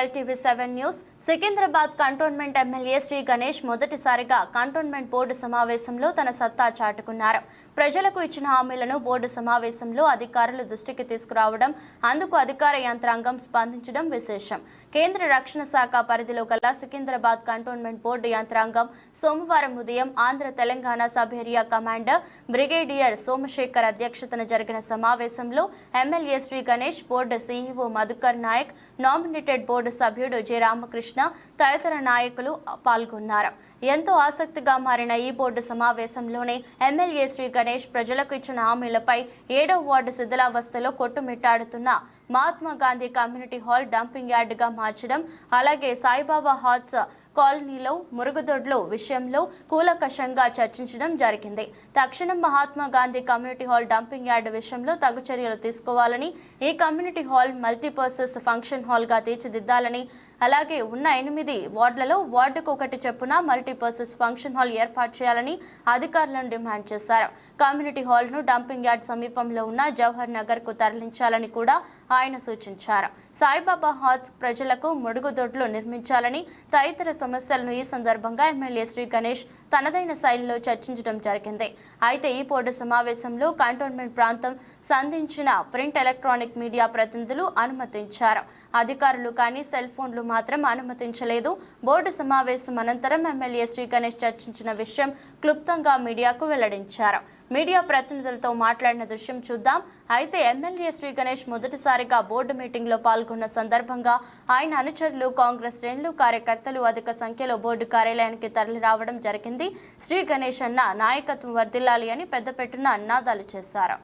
LTV7 news Secunderabad cantonment MLA Shri Ganesh మొదటిసారిగా cantonment board సమావేశంలో తన సత్తా చాటుకున్నారు. ప్రజలకు ఇచ్చిన హామీలను బోర్డు సమావేశంలో అధికారులు దృష్టికి తీసుకురావడం, అందుకు అధికార యంత్రాంగం స్పందించడం విశేషం. కేంద్ర రక్షణ శాఖ పరిధిలో గల సికింద్రాబాద్ కంటోన్మెంట్ బోర్డు యంత్రాంగం సోమవారం ఉదయం Andhra Telangana sub area commander brigadier Somasekhar అధ్యక్షతన జరిగిన సమావేశంలో MLA Shri Ganesh, board CEO Madhukar Nayak, nominated board సభ్యుడు జె రామకృష్ణ తదితర నాయకులు పాల్గొన్నారు. ఎంతో ఆసక్తిగా మారిన ఈ బోర్డు సమావేశంలోనే ఎమ్మెల్యే శ్రీ గణేష్ ప్రజలకు ఇచ్చిన హామీలపై 7వ వార్డు శిథిలావస్థలో కొట్టుమిట్టాడుతున్న Mahatma Gandhi community hall dumping యార్డుగా మార్చడం, అలాగే సాయిబాబా హాట్స్ కాలనీలో మురుగుదొడ్లు విషయంలో కూలంకషంగా చర్చించడం జరిగింది. తక్షణం Mahatma Gandhi community hall dumping yard విషయంలో తగు చర్యలు తీసుకోవాలని, ఈ community hall multipurpose function hall గా తీర్చిదిద్దాలని, అలాగే ఉన్న 8 వార్డులలో వార్డుకు ఒకటి చొప్పున మల్టీపర్పస్ ఫంక్షన్ హాల్ ఏర్పాటు చేయాలని అధికారులను డిమాండ్ చేశారు. కమ్యూనిటీ హాల్ ను డంపింగ్ యార్డ్ సమీపంలో ఉన్న జవహర్ నగర్ కు తరలించాలని కూడా ఆయన సూచించారు. సాయిబాబా హాట్స్ ప్రజలకు మురుగుదొడ్లు నిర్మించాలని, తదితర సమస్యలను ఈ సందర్భంగా ఎమ్మెల్యే శ్రీ గణేష్ తనదైన శైలిలో చర్చించడం జరిగింది. అయితే ఈ బోర్డు సమావేశంలో కంటోన్మెంట్ ప్రాంతం సంధించిన ప్రింట్ ఎలక్ట్రానిక్ మీడియా ప్రతినిధులు అనుమతించారు. అధికారులు కానీ సెల్ ఫోన్లు మాత్రం అనుమతించలేదు. బోర్డు సమావేశం అనంతరం ఎమ్మెల్యే శ్రీ గణేష్ చర్చించిన విషయం క్లుప్తంగా మీడియాకు వెల్లడించారు. మీడియా ప్రతినిధులతో మాట్లాడిన దృశ్యం చూద్దాం. అయితే ఎమ్మెల్యే శ్రీ గణేష్ మొదటిసారిగా బోర్డు మీటింగ్ లో పాల్గొన్న సందర్భంగా ఆయన అనుచరులు, కాంగ్రెస్ శ్రేణులు, కార్యకర్తలు అధిక సంఖ్యలో బోర్డు కార్యాలయానికి తరలి రావడం జరిగింది. శ్రీ గణేష్ అన్న నాయకత్వం వర్ధిల్లాలి అని పెద్ద పెట్టున నినాదాలు చేశారు.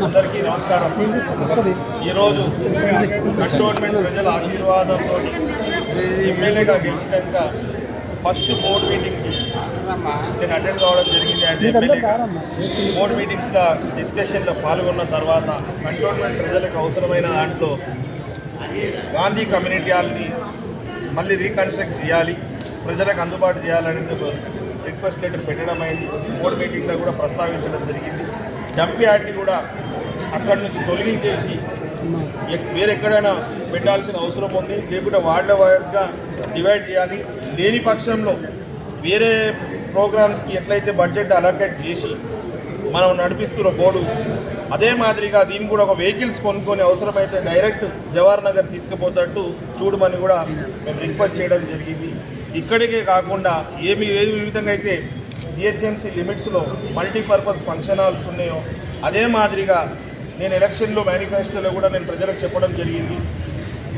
అందరికీ నమస్కారం. ఈరోజు కంటోన్మెంట్ ప్రజల ఆశీర్వాదంతో ఎమ్మెల్యేగా గెలిచినాక ఫస్ట్ బోర్డు మీటింగ్కి నేను అటెండ్ కావడం జరిగింది. అంటే బోర్డు మీటింగ్స్లో డిస్కషన్లో పాల్గొన్న తర్వాత కంటోన్మెంట్ ప్రజలకు అవసరమైన దాంట్లో గాంధీ కమ్యూనిటీ హాల్ని మళ్ళీ రీకన్స్ట్రక్ట్ చేయాలి, ప్రజలకు అందుబాటు చేయాలని రిక్వెస్ట్ లెటర్ పెట్టడం అయింది. బోర్డు మీటింగ్లో కూడా ప్రస్తావించడం జరిగింది. డంప్ యార్డ్ని కూడా అక్కడి నుంచి తొలగించేసి వేరెక్కడైనా పెట్టాల్సిన అవసరం ఉంది, లేకుంటే వార్డుగా డివైడ్ చేయాలి. లేని పక్షంలో వేరే ప్రోగ్రామ్స్కి ఎట్లయితే బడ్జెట్ అలొకేట్ చేసి మనం నడిపిస్తున్న బోర్డు అదే మాదిరిగా దీన్ని కూడా ఒక వెహికల్స్ కొనుక్కొని అవసరమైతే డైరెక్ట్ జవహర్ నగర్ తీసుకుపోతట్టు చూడమని కూడా మేము రిక్వెస్ట్ చేయడం జరిగింది. ఇక్కడికే కాకుండా ఏ విధంగా అయితే GHMC లిమిట్స్లో మల్టీపర్పస్ ఫంక్షన్ హాల్స్ ఉన్నాయో అదే మాదిరిగా నేను ఎలక్షన్లో మేనిఫెస్టోలో కూడా నేను ప్రజలకు చెప్పడం జరిగింది.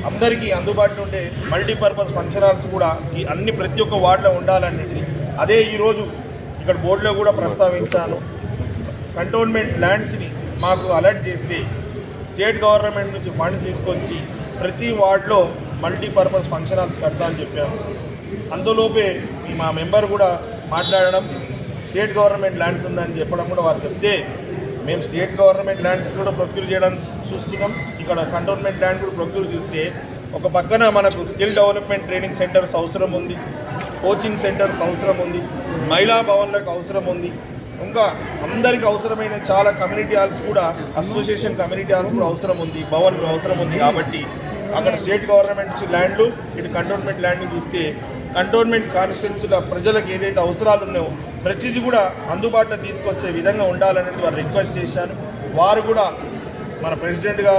అందరికీ అందుబాటులో ఉండే మల్టీపర్పస్ ఫంక్షన్ హాల్స్ కూడా ఈ ప్రతి ఒక్క వార్డులో ఉండాలనేది అదే ఈరోజు ఇక్కడ బోర్డులో కూడా ప్రస్తావించాను. కంటోన్మెంట్ ల్యాండ్స్ని మాకు అలర్ట్ చేస్తే స్టేట్ గవర్నమెంట్ నుంచి ఫండ్స్ తీసుకొచ్చి ప్రతి వార్డులో మల్టీపర్పస్ ఫంక్షన్ హాల్స్ కడతా అని చెప్పాము. అందులోపే మా మెంబర్ కూడా మాట్లాడడం, స్టేట్ గవర్నమెంట్ ల్యాండ్స్ ఉందని చెప్పడం కూడా వారు చెప్తే మేము స్టేట్ గవర్నమెంట్ ల్యాండ్స్ కూడా ప్రొక్యూర్ చేయడం చూస్తున్నాం. ఇక్కడ కంటోన్మెంట్ ల్యాండ్ కూడా ప్రొక్యూర్ చూస్తే ఒక పక్కన మనకు స్కిల్ డెవలప్మెంట్ ట్రైనింగ్ సెంటర్స్ అవసరం ఉంది, కోచింగ్ సెంటర్స్ అవసరం ఉంది, మహిళా భవన్లకు అవసరం ఉంది, ఇంకా అందరికి అవసరమైన చాలా కమ్యూనిటీ హాల్స్ కూడా, అసోసియేషన్ కమ్యూనిటీ హాల్స్ కూడా అవసరం ఉంది, భవన్లు అవసరం ఉంది. కాబట్టి అక్కడ స్టేట్ గవర్నమెంట్ ల్యాండ్లు, ఇటు కంటోన్మెంట్ ల్యాండ్ని చూస్తే కంటోన్మెంట్ కాన్స్టిట్యున్సీల ప్రజలకు ఏదైతే అవసరాలు ఉన్నాయో ప్రతిదీ కూడా అందుబాటులో తీసుకొచ్చే విధంగా ఉండాలనేది వారు రిక్వెస్ట్ చేశాను. వారు కూడా మన ప్రెసిడెంట్గా